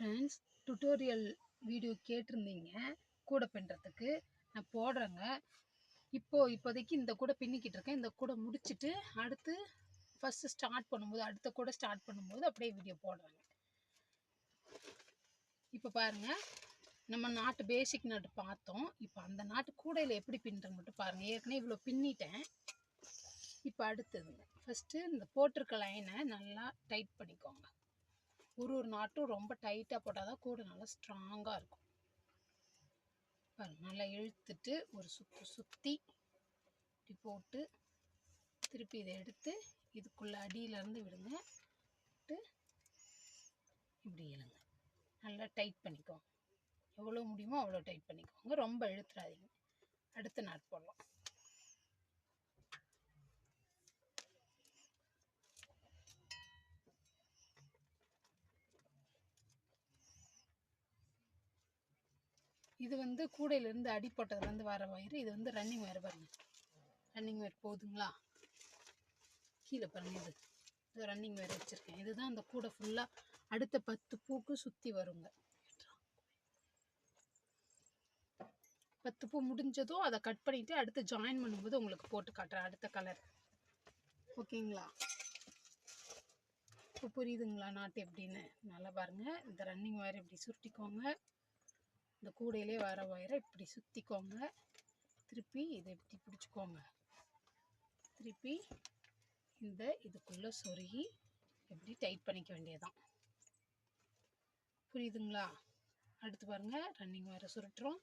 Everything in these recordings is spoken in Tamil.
ஃப்ரெண்ட்ஸ், டுட்டோரியல் வீடியோ கேட்டிருந்தீங்க கூடை பின்னுறதுக்கு. நான் போடுறேங்க. இப்போதைக்கு இந்த கூடை பின்னிக்கிட்டு இருக்கேன். இந்த கூடை முடிச்சுட்டு அடுத்து ஃபஸ்ட்டு ஸ்டார்ட் பண்ணும்போது அடுத்த கூடை ஸ்டார்ட் பண்ணும்போது அப்படியே வீடியோ போடுறேங்க. இப்போ பாருங்கள், நம்ம நாட்டு பேசிக் நாட்டு பார்த்தோம். இப்போ அந்த நாட்டு கூடையில் எப்படி பின்னுறது மட்டும் பாருங்கள். ஏற்கனவே இவ்வளோ பின்னிட்டேன். இப்போ அடுத்ததுங்க, ஃபஸ்ட்டு இந்த போட்டிருக்க லைனை நல்லா டைட் பண்ணிக்கோங்க. ஒரு நாட்டும் ரொம்ப டைட்டாக போட்டால் தான் கூடை நல்லா ஸ்ட்ராங்காக இருக்கும். நல்லா இழுத்துட்டு ஒரு சுற்றி இப்படி போட்டு திருப்பி இதை எடுத்து இதுக்குள்ளே அடியிலேருந்து விடுங்க. இப்படி இழுங்க. நல்லா டைட் பண்ணிக்கோங்க. எவ்வளோ முடியுமோ அவ்வளோ டைட் பண்ணிக்கோங்க. ரொம்ப இழுத்துறாதீங்க. அடுத்த நாட் போடலாம். இது கூடையிலேருந்து அடி போட்டதுலேருந்து வர வயர். இது ரன்னிங் வயர் பாருங்க. ரன்னிங் வயர் போகுதுங்களா? கீழே பாருங்க. இது ரன்னிங் வயர் வச்சுருக்கேன். இதுதான் அந்த கூடை ஃபுல்லாக அடுத்த 10 பூக்கு சுற்றி வருங்க. 10 பூ முடிஞ்சதும் அதை கட் பண்ணிவிட்டு அடுத்து ஜாயின் பண்ணும்போது உங்களுக்கு போட்டு காட்டுறேன் அடுத்த கலர். ஓகேங்களா? இப்போ புரியுதுங்களா நாட்டு எப்படின்னு? நல்லா பாருங்கள். இந்த ரன்னிங் வயர் இப்படி சுருட்டிக்கோங்க. இந்த கூடையிலே வர வயரை இப்படி சுற்றிக்கோங்க. திருப்பி இதை இப்படி பிடிச்சிக்கோங்க. திருப்பி இதுக்குள்ளே சொருகி எப்படி டைட் பண்ணிக்க வேண்டியதுதான். புரியுதுங்களா? அடுத்து பாருங்கள், ரன்னிங் வயரை சுருட்டுறோம்.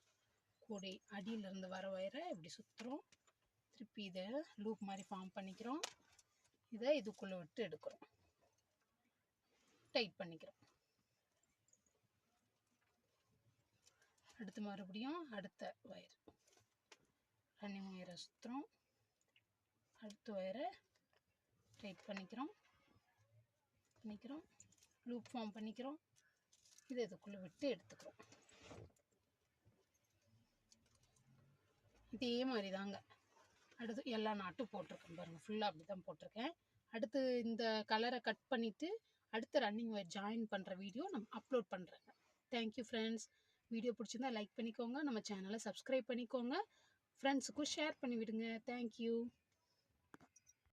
கூடை அடியிலேருந்து வர வயரை இப்படி சுற்றுறோம். திருப்பி இதை லூப் மாதிரி ஃபார்ம் பண்ணிக்கிறோம். இதை இதுக்குள்ளே விட்டு எடுக்கிறோம். டைட் பண்ணிக்கிறோம். அடுத்து மறுபடியும் அடுத்த வயர் ரன்னிங் வயரை சுற்றுறோம். அடுத்த வயரை டைட் பண்ணிக்கிறோம். லூப் ஃபார்ம் பண்ணிக்கிறோம். இதை இதுக்குள்ளே விட்டு எடுத்துக்கிறோம். இதே மாதிரி தாங்க அடுத்து எல்லா நாட்டும் போட்டிருக்கேன் பாருங்கள். ஃபுல்லாக அப்படி தான் போட்டிருக்கேன். அடுத்து இந்த கலரை கட் பண்ணிவிட்டு அடுத்த ரன்னிங் வயர் ஜாயின் பண்ணுற வீடியோ நம்ம அப்லோட் பண்ணுறேங்க. Thank you friends. வீடியோ பிடிச்சிருந்தா லைக் பண்ணிக்கோங்க. நம்ம சேனலை சப்ஸ்கிரைப் பண்ணிக்கோங்க. ஃப்ரெண்ட்ஸுக்கும் ஷேர் பண்ணிவிடுங்க. தேங்க்யூ.